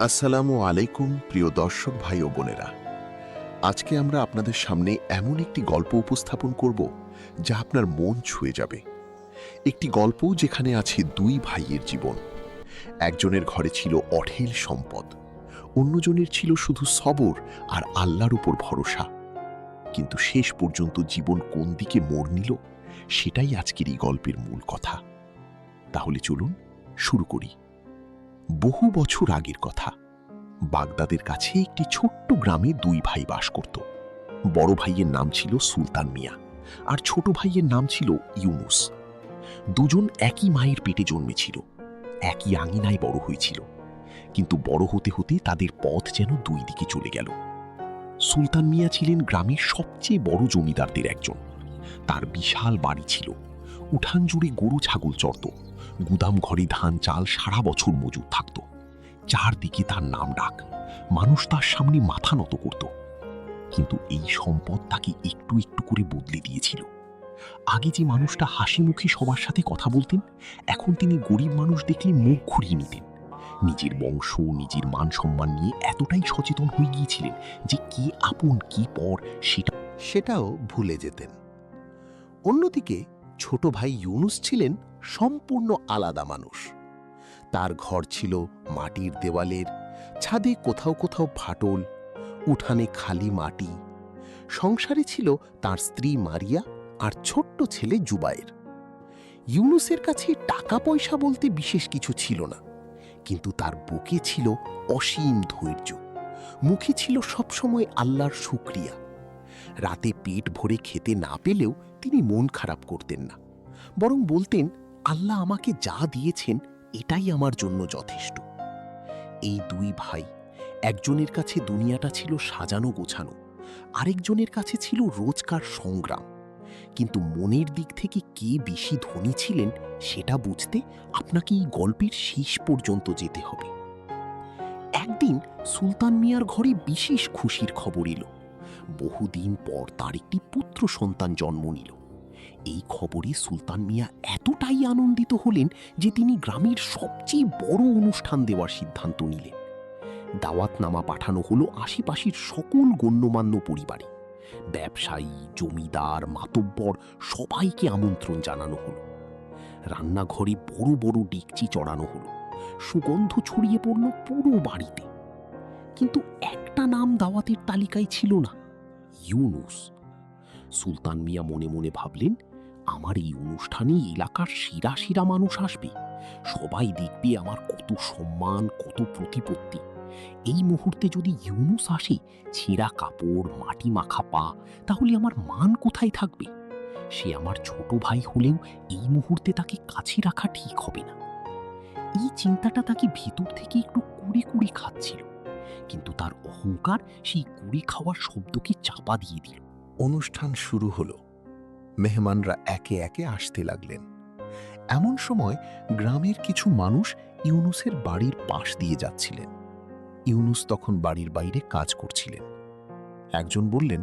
আসসালামু আলাইকুম প্রিয় দর্শক ভাই ও বোনেরা। আজকে আমরা আপনাদের সামনে এমন একটি গল্প উপস্থাপন করব যা আপনার মন ছুঁয়ে যাবে। একটি গল্প যেখানে আছে দুই ভাইয়ের জীবন। একজনের ঘরে ছিল অঢেল সম্পদ, অন্যজনের ছিল শুধু সবর আর আল্লাহর উপর ভরসা। কিন্তু শেষ পর্যন্ত জীবন কোন দিকে মোড় নিল সেটাই আজকের এই গল্পের মূল কথা। তাহলে চলুন শুরু করি। বহু বছর আগের কথা। বাগদাদের কাছে একটি ছোট্ট গ্রামে দুই ভাই বাস করত। বড় ভাইয়ের নাম ছিল সুলতান মিয়া আর ছোট ভাইয়ের নাম ছিল ইউনুস। দুজন একই মায়ের পেটে জন্মেছিল, একই আঙিনায় বড় হয়েছিল। কিন্তু বড় হতে হতে তাদের পথ যেন দুই দিকে চলে গেল। সুলতান মিয়া ছিলেন গ্রামের সবচেয়ে বড় জমিদারদের একজন। তার বিশাল বাড়ি ছিল, উঠান জুড়ে গরু ছাগল চড়ত, গুদাম ঘরে ধান চাল সারা বছর মজুদ থাকত। চারদিকে তার নাম ডাক, মানুষ তার সামনে মাথা নত করত। কিন্তু এই সম্পদ তাকে একটু একটু করে বদলে দিয়েছিল। আগে যে মানুষটা হাসি মুখে সবার সাথে কথা বলতেন, এখন তিনি গরিব মানুষ দেখলে মুখ ঘুরিয়ে নিতেন। নিজের বংশ, নিজের মান সম্মান নিয়ে এতটাই সচেতন হয়ে গিয়েছিলেন যে কে আপন কি পর সেটাও ভুলে যেতেন। অন্যদিকে ছোট ভাই ইউনুস ছিলেন সম্পূর্ণ আলাদা মানুষ। তার ঘর ছিল মাটির দেওয়ালের, ছাদে কোথাও কোথাও ফাটল, উঠানে খালি মাটি। সংসারে ছিল তার স্ত্রী মারিয়া আর ছোট্ট ছেলে জুবায়ের। ইউনুসের কাছে টাকা পয়সা বলতে বিশেষ কিছু ছিল না, কিন্তু তার বুকে ছিল অসীম ধৈর্য, মুখে ছিল সবসময় আল্লাহর শুকরিয়া। রাতে পেট ভরে খেতে না পেলেও তিনি মন খারাপ করতেন না, বরং বলতেন, আল্লাহ আমাকে যা দিয়েছেন এটাই আমার জন্য যথেষ্ট। এই দুই ভাই, একজনের কাছে দুনিয়াটা ছিল সাজানো গোছানো, আরেকজনের কাছে ছিল রোজকার সংগ্রাম। কিন্তু মনের দিক থেকে কে বেশি ধনী ছিলেন সেটা বুঝতে আপনাকে এই গল্পের শেষ পর্যন্ত যেতে হবে। একদিন সুলতান মিয়ার ঘরে বিশেষ খুশির খবর এলো। বহুদিন পর তার একটি পুত্র সন্তান জন্ম নিল। এই খবরে সুলতান মিয়া এতটাই আনন্দিত হলেন যে তিনি গ্রামের সবচেয়ে বড় অনুষ্ঠান দেওয়ার সিদ্ধান্ত নিলেন। দাওয়াতনামা পাঠানো হলো আশেপাশের সকল গণ্যমান্য পরিবারে। ব্যবসায়ী, জমিদার, মাতব্বর সবাইকে আমন্ত্রণ জানানো হলো। রান্নাঘরে বড় বড় ডেকচি চড়ানো হলো, সুগন্ধ ছড়িয়ে পড়ল পুরো বাড়িতে। কিন্তু একটা নাম দাওয়াতের তালিকায় ছিল না, ইউনুস। সুলতান মিয়া মনে মনে ভাবলেন, আমার এই অনুষ্ঠানে এলাকার সেরা সেরা মানুষ আসবে, সবাই দেখবে আমার কত সম্মান, কত প্রতিপত্তি। এই মুহূর্তে যদি ইউনুস আসে, ছেঁড়া কাপড়, মাটি মাখা পা, তাহলে আমার মান কোথায় থাকবে? সে আমার ছোট ভাই হলেও এই মুহূর্তে তাকে কাছে রাখা ঠিক হবে না। এই চিন্তাটা তাকে ভেতর থেকে একটু কুড়ি কুড়ি খাচ্ছিল, কিন্তু তার অহংকার সেই কুড়ি খাওয়ার শব্দকে চাপা দিয়ে দিল। অনুষ্ঠান শুরু হলো। মেহমানরা একে একে আসতে লাগলেন। এমন সময় গ্রামের কিছু মানুষ ইউনুসের বাড়ির পাশ দিয়ে যাচ্ছিলেন। ইউনুস তখন বাড়ির বাইরে কাজ করছিলেন। একজন বললেন,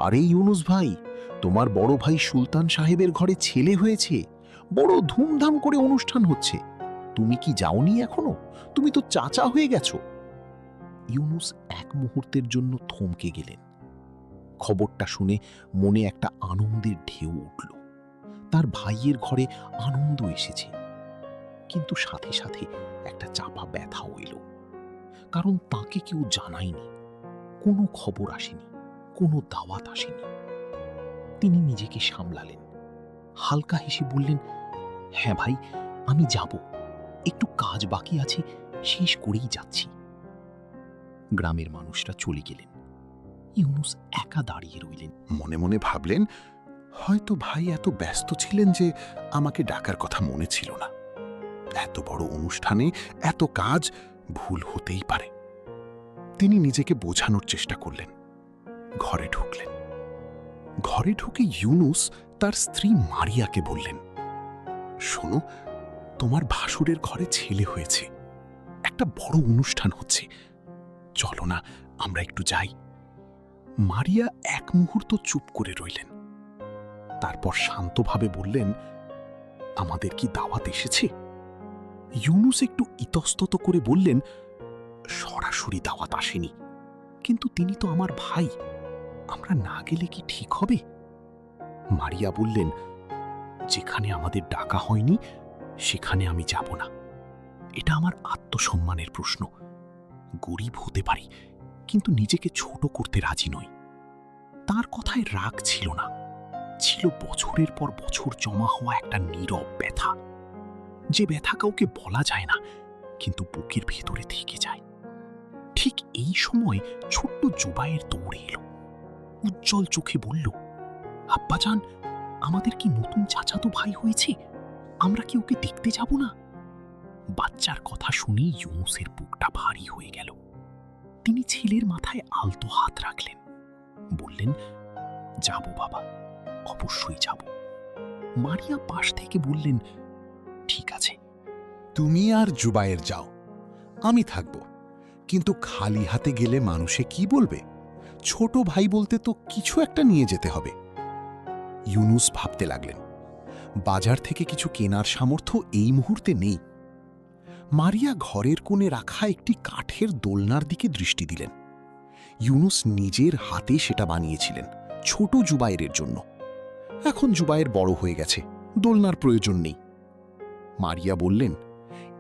আরে ইউনুস ভাই, তোমার বড় ভাই সুলতান সাহেবের ঘরে ছেলে হয়েছে, বড় ধুমধাম করে অনুষ্ঠান হচ্ছে, তুমি কি যাওনি এখনো? তুমি তো চাচা হয়ে গেছো। ইউনুস এক মুহূর্তের জন্য থমকে গেলেন। খবরটা শুনে মনে একটা আনন্দের ঢেউ উঠল। তার ভাইয়ের ঘরে আনন্দ এসেছে, কিন্তু সাথে সাথে একটা চাপা ব্যথাও এলো। কারণ তাকে কেউ জানায়নি, কোনো খবর আসেনি, কোনো দাওয়াত আসেনি। তিনি নিজেকে সামলালেন, হালকা হেসে বললেন, হ্যাঁ ভাই, আমি যাব, একটু কাজ বাকি আছে, শেষ করেই যাচ্ছি। গ্রামের মানুষরা চলে গেলেন। ইউনুস একা দাঁড়িয়ে রইলেন। মনে মনে ভাবলেন, হয়তো ভাই এত ব্যস্ত ছিলেন যে আমাকে ডাকার কথা মনে ছিল না। এত বড় অনুষ্ঠানে এত কাজ, ভুল হতেই পারে। তিনি নিজেকে বোঝানোর চেষ্টা করলেন। ঘরে ঢুকলেন। ঘরে ঢুকে ইউনুস তার স্ত্রী মারিয়াকে বললেন, শোনো, তোমার ভাসুরের ঘরে ছেলে হয়েছে, একটা বড় অনুষ্ঠান হচ্ছে, চলো না আমরা একটু যাই। মারিয়া এক মুহূর্ত চুপ করে রইলেন। তারপর শান্তভাবে বললেন, আমাদের কি দাওয়াত এসেছে? ইউনুস একটু ইতস্তত করে বললেন, সরাসরি দাওয়াত আসেনি, কিন্তু তিনি তো আমার ভাই, আমরা না গেলে কি ঠিক হবে? মারিয়া বললেন, যেখানে আমাদের ডাকা হয়নি সেখানে আমি যাব না। এটা আমার আত্মসম্মানের প্রশ্ন। গরিব হতে পারি, কিন্তু নিজেকে ছোট করতে রাজি নই। তার কথায় রাগ ছিল না, ছিল বছরের পর বছর জমা হওয়া একটা নীরব ব্যথা, যে ব্যথা কাউকে বলা যায় না, কিন্তু বুকের ভেতরে থেকে যায়। ঠিক এই সময় ছোট্ট জুবাইয়ের দৌড়ে এলো, উজ্জ্বল চোখে বলল, আব্বাজান, আমাদের কি নতুন চাচাতো ভাই হয়েছে? আমরা কি ওকে দেখতে যাব না? বাচ্চার কথা শুনেই ইউনুসের বুকটা ভারী হয়ে গেল। তিনি ছেলের মাথায় আলতো হাত রাখলেন, বললেন, যাব বাবা, অবশ্যই যাব। মারিয়া পাশ থেকে বললেন, ঠিক আছে। তুমি আর জুবায়ের যাও, আমি থাকব। কিন্তু খালি হাতে গেলে মানুষে কি বলবে? ছোট ভাই বলতে তো কিছু একটা নিয়ে যেতে হবে। ইউনুস ভাবতে লাগলেন, বাজার থেকে কিছু কেনার সামর্থ্য এই মুহূর্তে নেই। মারিয়া ঘরের কোণে রাখা একটি কাঠের দোলনার দিকে দৃষ্টি দিলেন। ইউনুস নিজের হাতে সেটা বানিয়েছিলেন ছোট জুবায়ের জন্য। এখন জুবায়ের বড় হয়ে গেছে, দোলনার প্রয়োজন নেই। মারিয়া বললেন,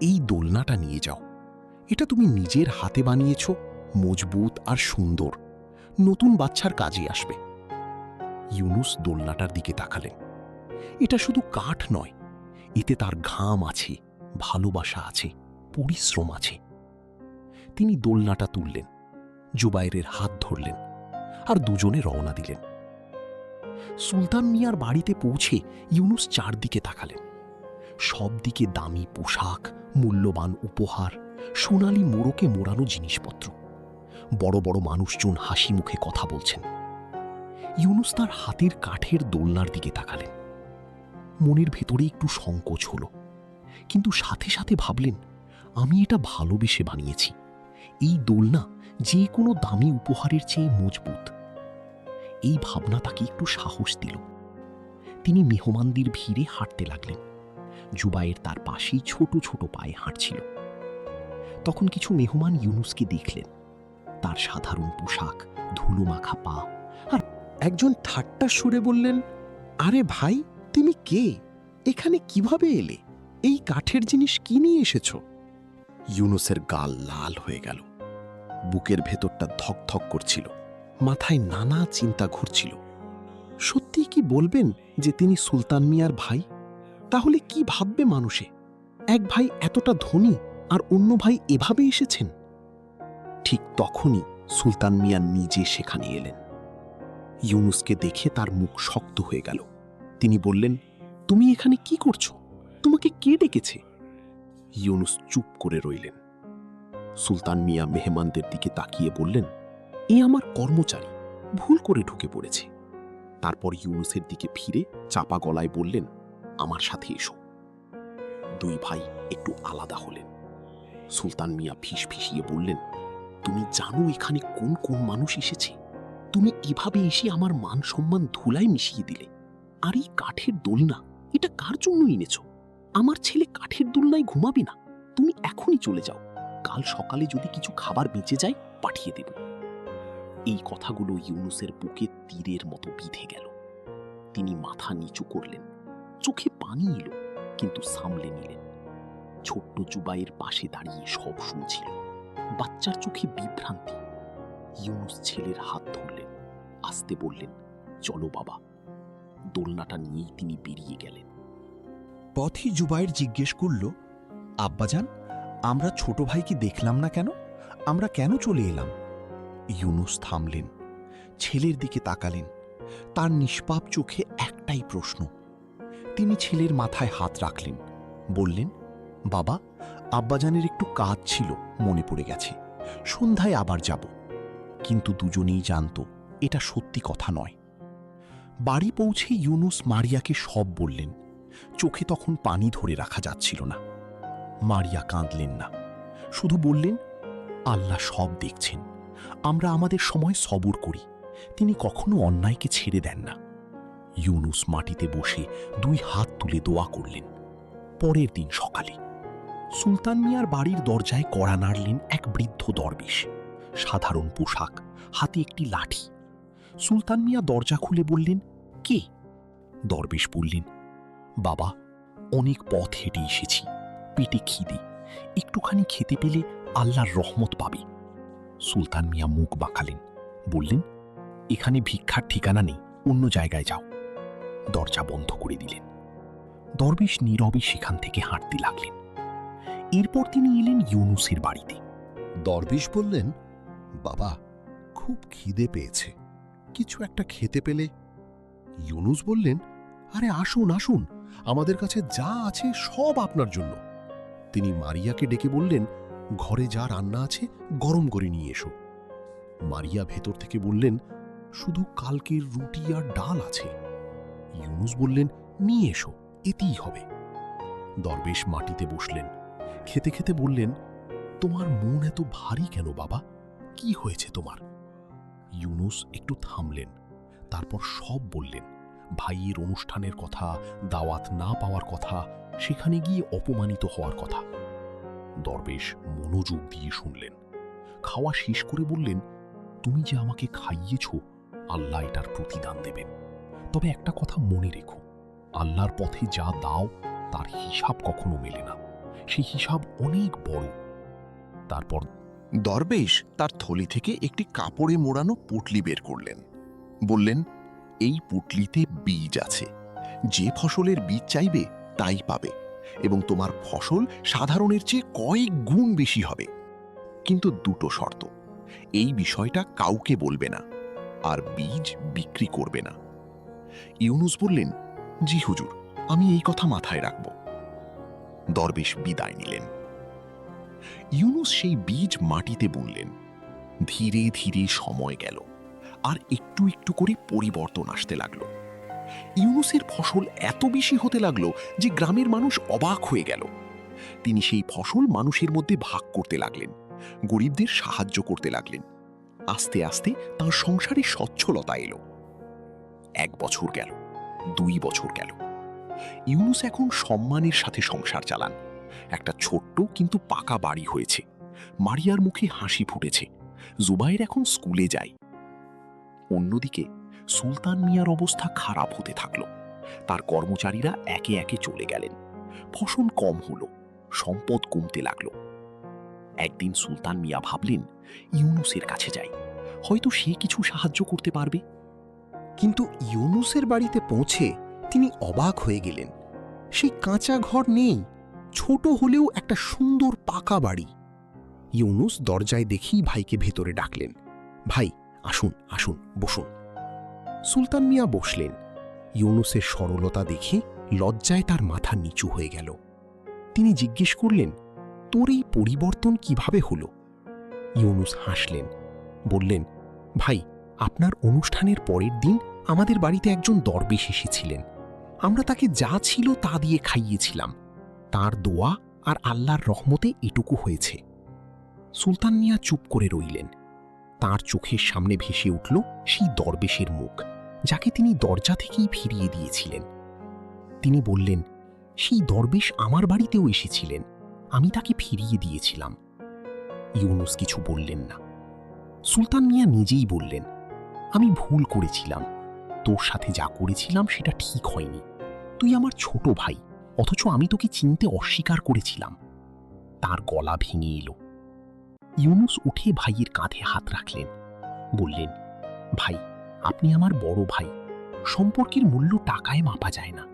এই দোলনাটা নিয়ে যাও। এটা তুমি নিজের হাতে বানিয়েছ, মজবুত আর সুন্দর, নতুন বাচ্চার কাজে আসবে। ইউনুস দোলনাটার দিকে তাকালেন। এটা শুধু কাঠ নয়, এতে তার ঘাম আছে, ভালোবাসা আছে, পরিশ্রম আছে। তিনি দোলনাটা তুললেন, জুবায়েরের হাত ধরলেন, আর দুজনে রওনা দিলেন। সুলতান মিয়ার বাড়িতে পৌঁছে ইউনুস চারদিকে তাকালেন। সব দিকে দামি পোশাক, মূল্যবান উপহার, সোনালি মোড়কে মোড়ানো জিনিসপত্র। বড় বড় মানুষজন হাসি মুখে কথা বলছেন। ইউনুস তার হাতের কাঠের দোলনার দিকে তাকালেন। মনের ভেতরে একটু সংকোচ হল, কিন্তু সাথে সাথে ভাবলেন, আমি এটা ভালোবেসে বানিয়েছি। এই দোলনা যে কোনো দামি উপহারের চেয়ে মজবুত। এই ভাবনা তাকে একটু সাহস দিল। তিনি মেহমানদের ভিড়ে হাঁটতে লাগলেন। জুবায়ের তার পাশেই ছোট ছোট পায়ে হাঁটছিল। তখন কিছু মেহমান ইউনুসকে দেখলেন। তার সাধারণ পোশাক, ধুলো মাখা পা, আর একজন ঠাট্টা সুরে বললেন, আরে ভাই, তুমি কে? এখানে কিভাবে এলে? এই কাঠের জিনিস কি নিয়ে এসেছ? ইউনুসের গাল লাল হয়ে গেল, বুকের ভেতরটা ধকধক করছিল, মাথায় নানা চিন্তা ঘুরছিল। সত্যি কি বলবেন যে তিনি সুলতান মিয়ার ভাই? তাহলে কি ভাববে মানুষে? এক ভাই এতটা ধনী আর অন্য ভাই এভাবে এসেছেন। ঠিক তখনই সুলতান মিয়া নিজে সেখানে এলেন। ইউনুসকে দেখে তার মুখ শক্ত হয়ে গেল। তিনি বললেন, তুমি এখানে কি করছো? তোমাকে কে ডেকেছে? ইউনুস চুপ করে রইলেন। সুলতান মিয়া মেহমানদের দিকে তাকিয়ে বললেন, এ আমার কর্মচারী, ভুল করে ঢুকে পড়েছে। তারপর ইউনুসের দিকে ফিরে চাপা গলায় বললেন, আমার সাথে এসো। দুই ভাই একটু আলাদা হলেন। সুলতান মিয়া ফিসফিসিয়ে বললেন, তুমি জানো এখানে কোন কোন মানুষ এসেছে? তুমি এভাবে এসে আমার মান সম্মান ধুলায় মিশিয়ে দিলে। আর এই কাঠের দোলনা, এটা কার জন্য এনেছ? আমার ছেলে কাঠের দোলনায় ঘুমাবে না। তুমি এখনই চলে যাও। কাল সকালে যদি কিছু খাবার বেঁচে যায়, পাঠিয়ে দেব। এই কথাগুলো ইউনুসের বুকে তীরের মতো বিঁধে গেল। তিনি মাথা নিচু করলেন, চোখে পানি এলো, কিন্তু সামলে নিলেন। ছোট্ট জুবাইয়ের পাশে দাঁড়িয়ে সব শুনছিল। বাচ্চার চোখে বিভ্রান্তি। ইউনুস ছেলের হাত ধরলেন, আস্তে বললেন, চলো বাবা। দোলনাটা নিয়েই তিনি বেরিয়ে গেলেন। পথি জুবাইর জিজ্ঞেস করল, আব্বাজান, আমরা ছোট ভাইকে দেখলাম না কেন? আমরা কেন চলে এলাম? ইউনুস থামলেন, ছেলের দিকে তাকালেন। তার নিষ্পাপ চোখে একটাই প্রশ্ন। তিনি ছেলের মাথায় হাত রাখলেন, বললেন, বাবা, আব্বাজানের একটু কাজ ছিল, মনে পড়ে গেছে। সন্ধ্যায় আবার যাব। কিন্তু দুজনেই জানত এটা সত্যি কথা নয়। বাড়ি পৌঁছে ইউনুস মারিয়াকে সব বললেন। চোখে তখন পানি ধরে রাখা যাচ্ছিল না। মারিয়া কাঁদলেন না, শুধু বললেন, আল্লাহ সব দেখছেন। আমরা আমাদের সময় সবুর করি, তিনি কখনো অন্যায়কে ছেড়ে দেন না। ইউনুস মাটিতে বসে দুই হাত তুলে দোয়া করলেন। পরের দিন সকালে সুলতান মিয়ার বাড়ির দরজায় কড়া নাড়লেন এক বৃদ্ধ দরবেশ। সাধারণ পোশাক, হাতে একটি লাঠি। সুলতান মিয়া দরজা খুলে বললেন, কে? দরবেশ বললেন, বাবা, অনেক পথ হেঁটে এসেছি, পেটে খিদে, একটুখানি খেতে পেলে আল্লাহর রহমত পাবে। সুলতান মিয়া মুখ বাঁকালেন, বললেন, এখানে ভিক্ষার ঠিকানা নেই, অন্য জায়গায় যাও। দরজা বন্ধ করে দিলেন। দরবেশ নীরবে সেখান থেকে হাঁটতে লাগলেন। এরপর তিনি এলেন ইউনুসের বাড়িতে। দরবেশ বললেন, বাবা, খুব খিদে পেয়েছে, কিছু একটা খেতে পেলে। ইউনুস বললেন, আরে আসুন আসুন, আমাদের কাছে যা আছে সব আপনার জন্য। তিনি মারিয়াকে ডেকে বললেন, ঘরে যা রান্না আছে গরম করে নিয়ে এসো। মারিয়া ভেতর থেকে বললেন, শুধু কালকের রুটি আর ডাল আছে। ইউনুস বললেন, নিয়ে এসো, এতেই হবে। দরবেশ মাটিতে বসলেন, খেতে খেতে বললেন, তোমার মন এত ভারী কেন বাবা, কি হয়েছে তোমার? ইউনুস একটু থামলেন, তারপর সব বললেন, ভাইয়ের অনুষ্ঠানের কথা, দাওয়াত না পাওয়ার কথা, সেখানে গিয়ে অপমানিত হওয়ার কথা। দরবেশ মনোযোগ দিয়ে শুনলেন। খাওয়া শেষ করে বললেন, তুমি যে আমাকে খাইয়েছ, আল্লাহ এটার প্রতিদান দেবেন। তবে একটা কথা মনে রেখো, আল্লাহর পথে যা দাও তার হিসাব কখনো মেলে না, সেই হিসাব অনেক বড়। তারপর দরবেশ তার থলি থেকে একটি কাপড়ে মোড়ানো পুটলি বের করলেন। বললেন, এই পুটলিতে বীজ আছে, যে ফসলের বীজ চাইবে তাই পাবে, এবং তোমার ফসল সাধারণের চেয়ে কয়েক গুণ বেশি হবে। কিন্তু দুটো শর্ত, এই বিষয়টা কাউকে বলবে না, আর বীজ বিক্রি করবে না। ইউনুস বললেন, জি হুজুর, আমি এই কথা মাথায় রাখব। দরবেশ বিদায় নিলেন। ইউনুস সেই বীজ মাটিতে বুনলেন। ধীরে ধীরে সময় গেল, আর একটু একটু করে পরিবর্তন আসতে লাগলো। ইউনুসের ফসল এত বেশি হতে লাগলো যে গ্রামের মানুষ অবাক হয়ে গেল। তিনি সেই ফসল মানুষের মধ্যে ভাগ করতে লাগলেন, গরিবদের সাহায্য করতে লাগলেন। আস্তে আস্তে তাঁর সংসারে সচ্ছলতা এলো। 1 বছর গেল, 2 বছর গেল। ইউনুস এখন সম্মানের সাথে সংসার চালান। একটা ছোট্ট কিন্তু পাকা বাড়ি হয়েছে। মারিয়ার মুখে হাসি ফুটেছে। জুবায়ের এখন স্কুলে যায়। অন্যদিকে সুলতান মিয়ার অবস্থা খারাপ হতে থাকল। তার কর্মচারীরা একে একে চলে গেলেন। ফসল কম হলো, সম্পদ কমতে লাগলো। একদিন সুলতান মিয়া ভাবলেন, ইউনুসের কাছে যাই, হয়তো সে কিছু সাহায্য করতে পারবে। কিন্তু ইউনুসের বাড়িতে পৌঁছে তিনি অবাক হয়ে গেলেন। সেই কাঁচা ঘর নেই, ছোট হলেও একটা সুন্দর পাকা বাড়ি। ইউনুস দরজায় দেখেই ভাইকে ভেতরে ডাকলেন, ভাই আসুন আসুন, বসুন। সুলতান মিয়া বসলেন। ইউনুসের সরলতা দেখে লজ্জায় তার মাথা নিচু হয়ে গেল। তিনি জিজ্ঞেস করলেন, তোর এই পরিবর্তন কিভাবে হলো? ইউনুস হাসলেন, বললেন, ভাই, আপনার অনুষ্ঠানের পরের দিন আমাদের বাড়িতে একজন দরবেশ এসেছিলেন। আমরা তাকে যা ছিল তা দিয়ে খাইয়েছিলাম। তার দোয়া আর আল্লাহর রহমতে এটুকু হয়েছে। সুলতান মিয়া চুপ করে রইলেন। তার চোখের সামনে ভেসে উঠল সেই দরবেশের মুখ, যাকে তিনি দরজা থেকেই ফিরিয়ে দিয়েছিলেন। তিনি বললেন, সেই দরবেশ আমার বাড়িতেও এসেছিলেন, আমি তাকে ফিরিয়ে দিয়েছিলাম। ইউনুস কিছু বললেন না। সুলতান মিয়া নিজেই বললেন, আমি ভুল করেছিলাম, তোর সাথে যা করেছিলাম সেটা ঠিক হয়নি। তুই আমার ছোট ভাই, অথচ আমি তোকে চিনতে অস্বীকার করেছিলাম। তার গলা ভেঙে এলো। ইউনুস উঠে ভাইয়ের কাঁধে হাত রাখলেন, বললেন, ভাই, আপনি আমার বড় ভাই, সম্পর্কের মূল্য টাকায় মাপা যায় না।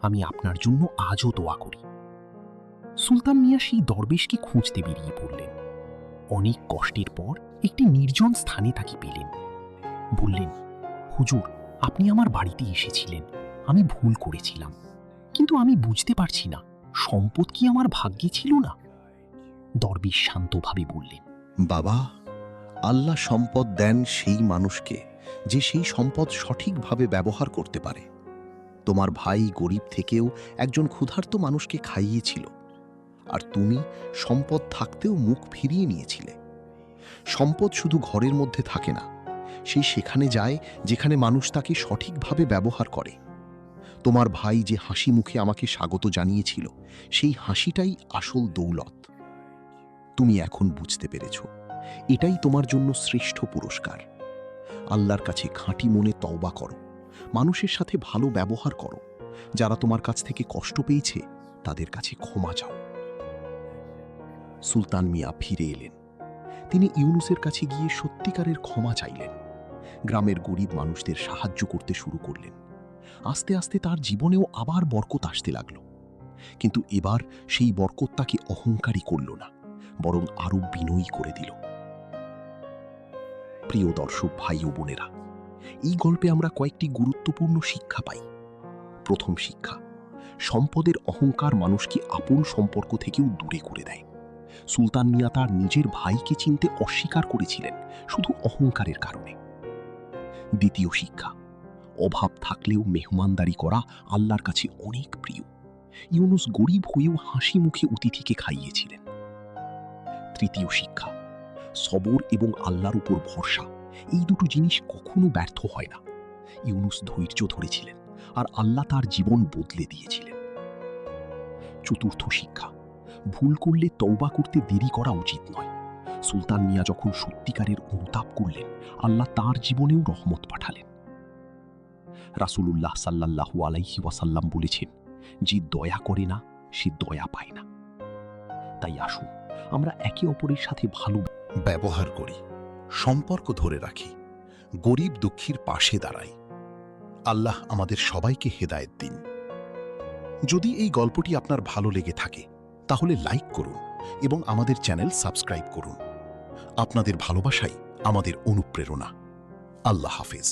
আমি আপনার জন্য আজও দোয়া করি। সুলতান মিয়া সেই দরবেশকে খুঁজতে বেরিয়ে পড়লেন। অনেক কষ্টের পর একটি নির্জন স্থানে তাকে পেলেন। বললেন, হুজুর, আপনি আমার বাড়িতে এসেছিলেন, আমি ভুল করেছিলাম, কিন্তু আমি বুঝতে পারছি না, সম্পদ কি আমার ভাগ্যে ছিল না? দরবেশ শান্তভাবে বললেন, বাবা, আল্লাহ সম্পদ দেন সেই মানুষকে যে সেই সম্পদ সঠিকভাবে ব্যবহার করতে পারে। তোমার ভাই গরিব থেকেও একজন ক্ষুধার্ত মানুষকে খাইয়েছিল, আর তুমি সম্পদ থাকতেও মুখ ফিরিয়ে নিয়েছিলে। সম্পদ শুধু ঘরের মধ্যে থাকে না, সেই সেখানে যায় যেখানে মানুষ তাকে সঠিকভাবে ব্যবহার করে। তোমার ভাই যে হাসি মুখে আমাকে স্বাগত জানিয়েছিল সেই হাসিটাই আসল দৌলত। তুমি এখন বুঝতে পেরেছ, এটাই তোমার জন্য শ্রেষ্ঠ পুরস্কার। আল্লাহর কাছে খাঁটি মনে তওবা করো, মানুষের সাথে ভালো ব্যবহার করো, যারা তোমার কাছ থেকে কষ্ট পেয়েছে তাদের কাছে ক্ষমা চাও। সুলতান মিয়া ফিরে এলেন। তিনি ইউনুসের কাছে গিয়ে সত্যিকারের ক্ষমা চাইলেন। গ্রামের গরিব মানুষদের সাহায্য করতে শুরু করলেন। আস্তে আস্তে তার জীবনেও আবার বরকত আসতে লাগল। কিন্তু এবার সেই বরকত তাকে অহংকারী করল না, বরং আরো বিনয়ী করে দিল। প্রিয় দর্শক ভাই ও বোনেরা, এই গল্পে আমরা কয়েকটি গুরুত্বপূর্ণ শিক্ষা পাই। প্রথম শিক্ষা, সম্পদের অহংকার মানুষকে আপন সম্পর্ক থেকেও দূরে করে দেয়। সুলতান মিয়া তার নিজের ভাইকে চিনতে অস্বীকার করেছিলেন শুধু অহংকারের কারণে। দ্বিতীয় শিক্ষা, অভাব থাকলেও মেহমানদারি করা আল্লাহর কাছে অনেক প্রিয়। ইউনুস গরিব হয়েও হাসি মুখে অতিথিকে খাইয়েছিলেন। তৃতীয় শিক্ষা, সবর এবং আল্লাহর উপর ভরসা, এই দুটো জিনিস কখনো ব্যর্থ হয় না। ইউনুস ধৈর্য ধরেছিলেন আর আল্লাহ তার জীবন বদলে দিয়েছিলেন। চতুর্থ শিক্ষা, ভুল করলে তওবা করতে দেরি করা উচিত নয়। সুলতান মিয়া যখন সত্যিকারের অনুতাপ করলেন, আল্লাহ তার জীবনেও রহমত পাঠালেন। রাসূলুল্লাহ সাল্লাল্লাহু আলাইহি ওয়াসাল্লাম বলেছেন, যে দয়া করে না সে দয়া পায় না। তাই আসুন আমরা একে অপরের সাথে ভালো ব্যবহার করি, সম্পর্ক ধরে রাখি, গরিব দুঃখীর পাশে দাঁড়াই। আল্লাহ আমাদের সবাইকে হেদায়েত দিন। যদি এই গল্পটি আপনার ভালো লেগে থাকে তাহলে লাইক করুন এবং আমাদের চ্যানেল সাবস্ক্রাইব করুন। আপনাদের ভালোবাসাই আমাদের অনুপ্রেরণা। আল্লাহ হাফেজ।